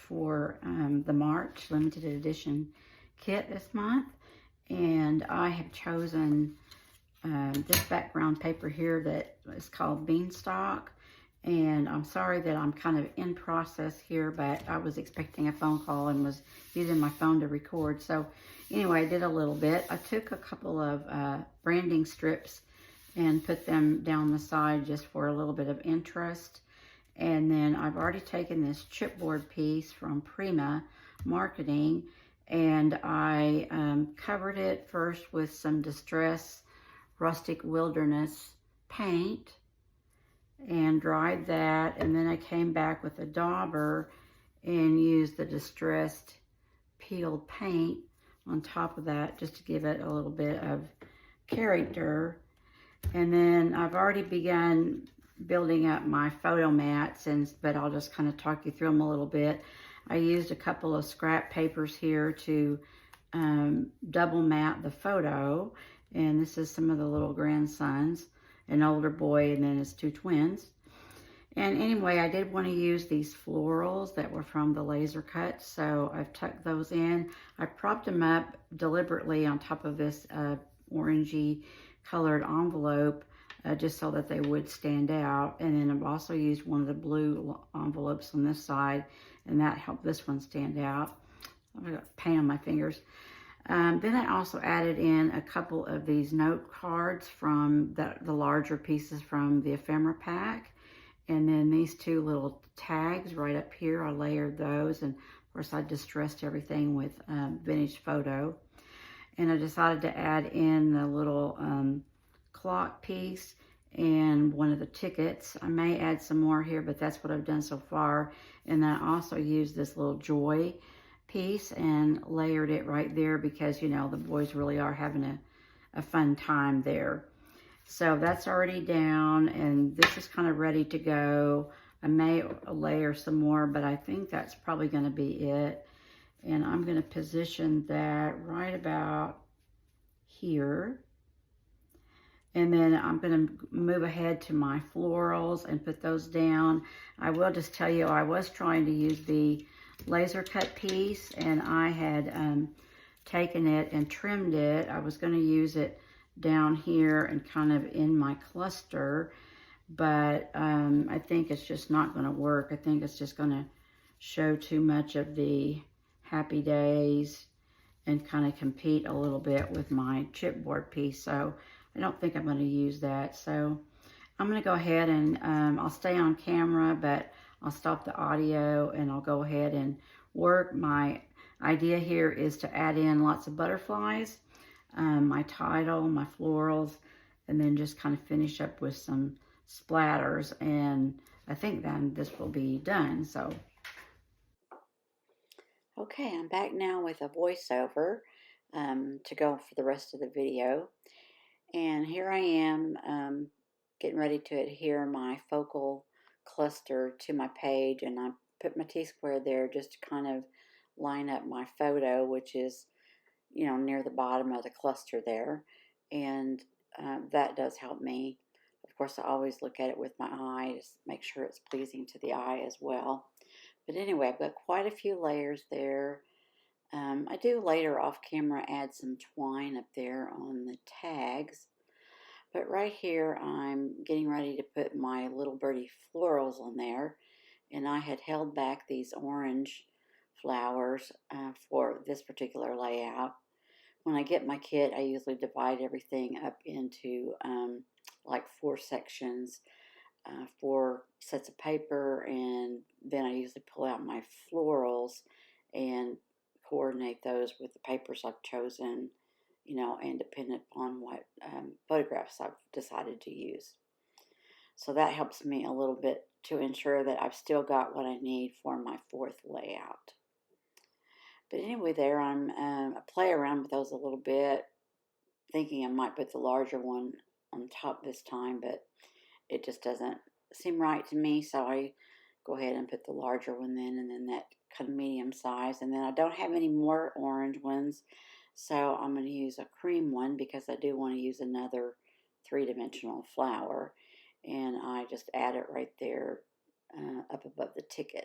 for the March limited edition kit this month, and I have chosen this background paper here that is called Beanstalk. And I'm sorry that I'm kind of in process here, but I was expecting a phone call and was using my phone to record. So anyway, I did a little bit. I took a couple of branding strips and put them down the side just for a little bit of interest. And then I've already taken this chipboard piece from Prima Marketing, and I covered it first with some Distress Rustic Wilderness paint and dried that, and then I came back with a dauber and used the distressed peeled paint on top of that just to give it a little bit of character. And then I've already begun building up my photo mats, but I'll just kind of talk you through them a little bit. I used a couple of scrap papers here to double mat the photo, and this is some of the little grandsons, an older boy and then his two twins. And anyway, I did want to use these florals that were from the laser cut, so I've tucked those in. I propped them up deliberately on top of this orangey colored envelope just so that they would stand out. And then I've also used one of the blue envelopes on this side, and that helped this one stand out. I've got paint on my fingers. Then I also added in a couple of these note cards from the larger pieces from the ephemera pack. And then these two little tags right up here, I layered those. And of course I distressed everything with vintage photo. And I decided to add in the little clock piece and one of the tickets. I may add some more here, but that's what I've done so far. And then I also used this little joy piece and layered it right there because, you know, the boys really are having a fun time there. So that's already down, and this is kind of ready to go. I may layer some more, but I think that's probably going to be it. And I'm going to position that right about here. And then I'm going to move ahead to my florals and put those down. I will just tell you, I was trying to use the laser cut piece, and I had taken it and trimmed it. I was going to use it down here and kind of in my cluster, but I think it's just not going to work. I think it's just going to show too much of the happy days and kind of compete a little bit with my chipboard piece. So I don't think I'm going to use that. So I'm going to go ahead and I'll stay on camera, but I'll stop the audio and I'll go ahead and work. My idea here is to add in lots of butterflies, my title, my florals, and then just kind of finish up with some splatters. And I think then this will be done. So, okay, I'm back now with a voiceover to go for the rest of the video. And here I am getting ready to adhere my focal cluster to my page, and I put my T-square there just to kind of line up my photo, which is, you know, near the bottom of the cluster there. And that does help me. Of course, I always look at it with my eye to make sure it's pleasing to the eye as well. But anyway, I've got quite a few layers there. I do later off camera add some twine up there on the tags. But right here, I'm getting ready to put my little birdie florals on there. And I had held back these orange flowers for this particular layout. When I get my kit, I usually divide everything up into like 4 sections, 4 sets of paper, and then I usually pull out my florals and coordinate those with the papers I've chosen, you know, and dependent on what photographs I've decided to use. So that helps me a little bit to ensure that I've still got what I need for my 4th layout. But anyway, there I play around with those a little bit, thinking I might put the larger one on top this time, but it just doesn't seem right to me, so I go ahead and put the larger one then, and then that kind of medium size. And then I don't have any more orange ones, so I'm going to use a cream one because I do want to use another 3-dimensional flower, and I just add it right there up above the ticket.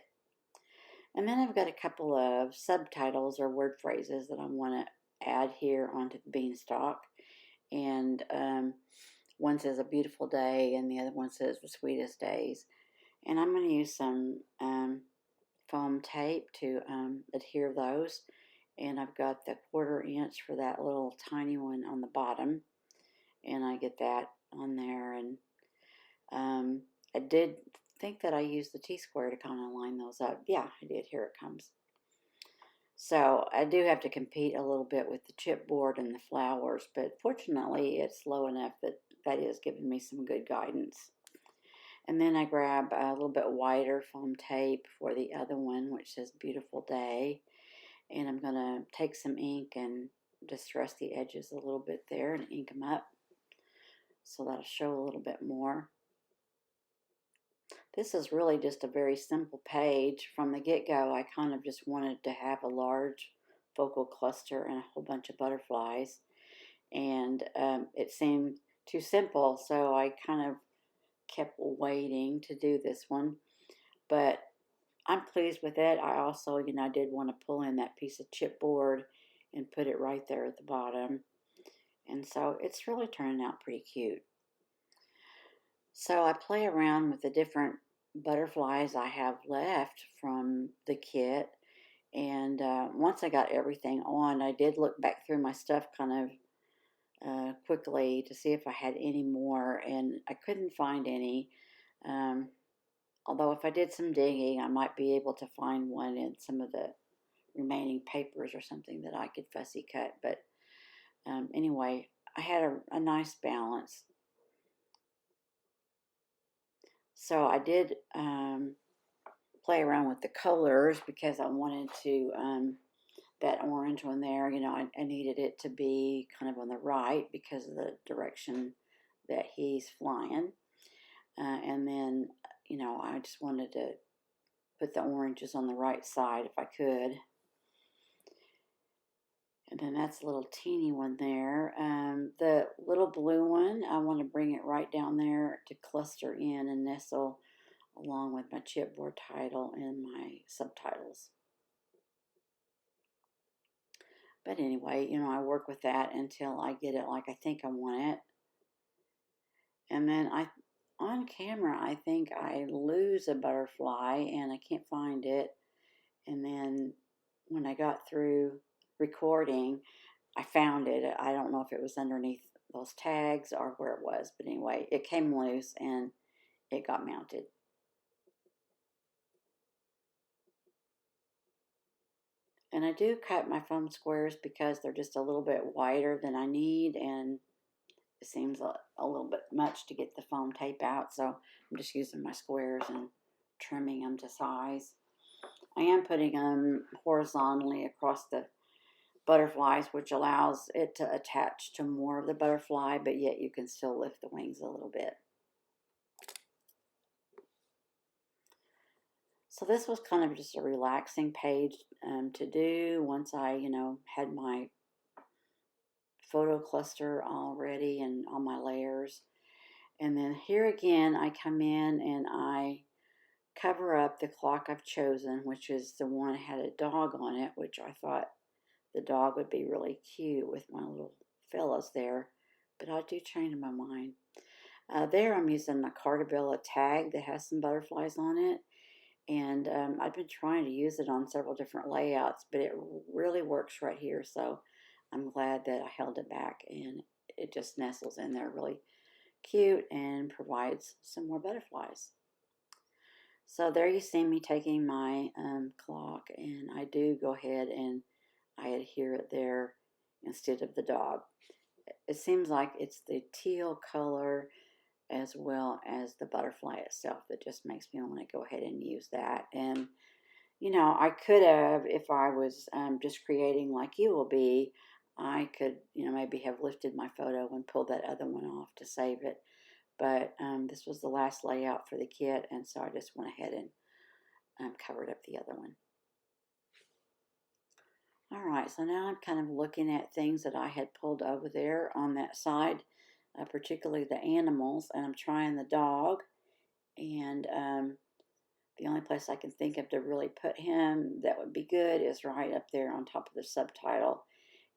And then I've got a couple of subtitles or word phrases that I want to add here onto the beanstalk. And one says a beautiful day, and the other one says the sweetest days. And I'm going to use some foam tape to adhere those. And I've got the 1/4 inch for that little tiny one on the bottom. And I get that on there. And I did think that I used the T-square to kind of line those up. Yeah, I did. Here it comes. So I do have to compete a little bit with the chipboard and the flowers, but fortunately it's low enough that that is giving me some good guidance. And then I grab a little bit wider foam tape for the other one, which says beautiful day. And I'm going to take some ink and distress the edges a little bit there and ink them up, so that'll show a little bit more. This is really just a very simple page. From the get-go, I kind of just wanted to have a large focal cluster and a whole bunch of butterflies. And it seemed too simple, so I kind of kept waiting to do this one. But I'm pleased with it. I also, I did want to pull in that piece of chipboard and put it right there at the bottom. And so it's really turning out pretty cute. So I play around with the different butterflies I have left from the kit. And once I got everything on, I did look back through my stuff kind of quickly to see if I had any more. And I couldn't find any. Although if I did some digging, I might be able to find one in some of the remaining papers or something that I could fussy cut. But anyway, I had a nice balance. So I did play around with the colors because I wanted to, that orange one there, I needed it to be kind of on the right because of the direction that he's flying. And then, I just wanted to put the oranges on the right side if I could. And then that's a little teeny one there. The little blue one, I want to bring it right down there to cluster in and nestle along with my chipboard title and my subtitles. But anyway, I work with that until I get it like I think I want it. And then on camera, I think I lose a butterfly and I can't find it. And then when I got through recording, I found it. I don't know if it was underneath those tags or where it was, but anyway, it came loose and it got mounted. And I do cut my foam squares because they're just a little bit wider than I need, and it seems a little bit much to get the foam tape out, so I'm just using my squares and trimming them to size. I am putting them horizontally across the butterflies, which allows it to attach to more of the butterfly, but yet you can still lift the wings a little bit. So this was kind of just a relaxing page to do once I, had my photo cluster all ready and all my layers. And then here again, I come in and I cover up the clock I've chosen, which is the one that had a dog on it, which I thought the dog would be really cute with my little fellas there, but I do change my mind. There I'm using the Cartabella tag that has some butterflies on it, and I've been trying to use it on several different layouts, but it really works right here, so I'm glad that I held it back, and it just nestles in there really cute and provides some more butterflies. So there you see me taking my clock, and I do go ahead and I adhere it there instead of the dog. It seems like it's the teal color as well as the butterfly itself that just makes me want to go ahead and use that. And I could have, if I was just creating like you will be, I could maybe have lifted my photo and pulled that other one off to save it, but this was the last layout for the kit, and so I just went ahead and covered up the other one. All right, so now I'm kind of looking at things that I had pulled over there on that side, particularly the animals, and I'm trying the dog, and The only place I can think of to really put him that would be good is right up there on top of the subtitle.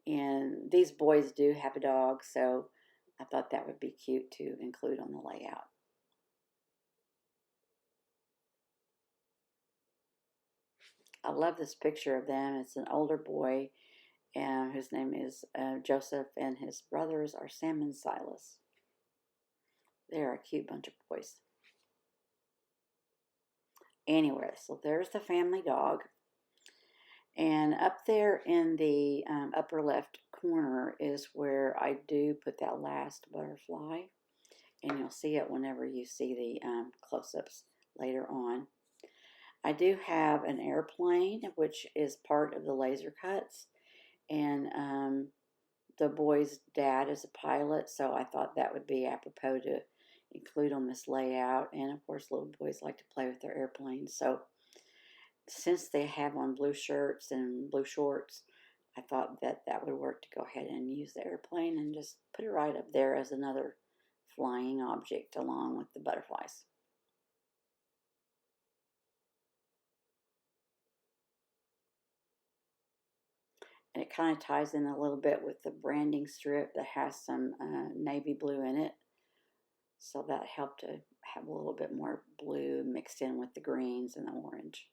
And these boys do have a dog, so I thought that would be cute to include on the layout. I love this picture of them. It's an older boy, and his name is Joseph, and his brothers are Sam and Silas. They're a cute bunch of boys. Anyway, so there's the family dog. And up there in the upper left corner is where I do put that last butterfly. And you'll see it whenever you see the close-ups later on. I do have an airplane, which is part of the laser cuts. And the boy's dad is a pilot, so I thought that would be apropos to include on this layout. And of course, little boys like to play with their airplanes. So since they have on blue shirts and blue shorts, I thought that that would work to go ahead and use the airplane and just put it right up there as another flying object along with the butterflies. And it kind of ties in a little bit with the branding strip that has some navy blue in it. So that helped to have a little bit more blue mixed in with the greens and the orange.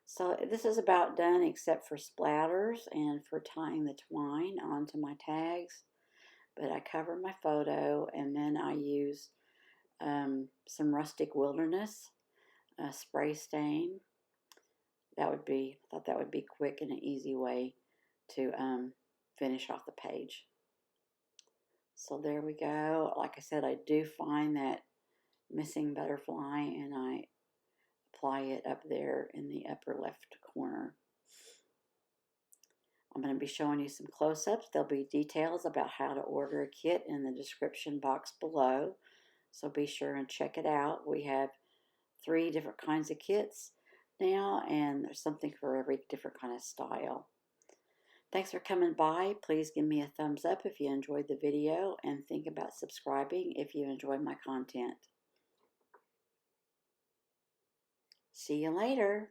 So this is about done except for splatters and for tying the twine onto my tags. But I cover my photo, and then I use some Rustic Wilderness spray stain. I thought that would be quick and an easy way to finish off the page. So there we go. Like I said, I do find that missing butterfly, and I apply it up there in the upper left corner. I'm going to be showing you some close-ups. There'll be details about how to order a kit in the description box below, so be sure and check it out. We have 3 different kinds of kits now, and there's something for every different kind of style. Thanks for coming by. Please give me a thumbs up if you enjoyed the video, and think about subscribing if you enjoy my content. See you later.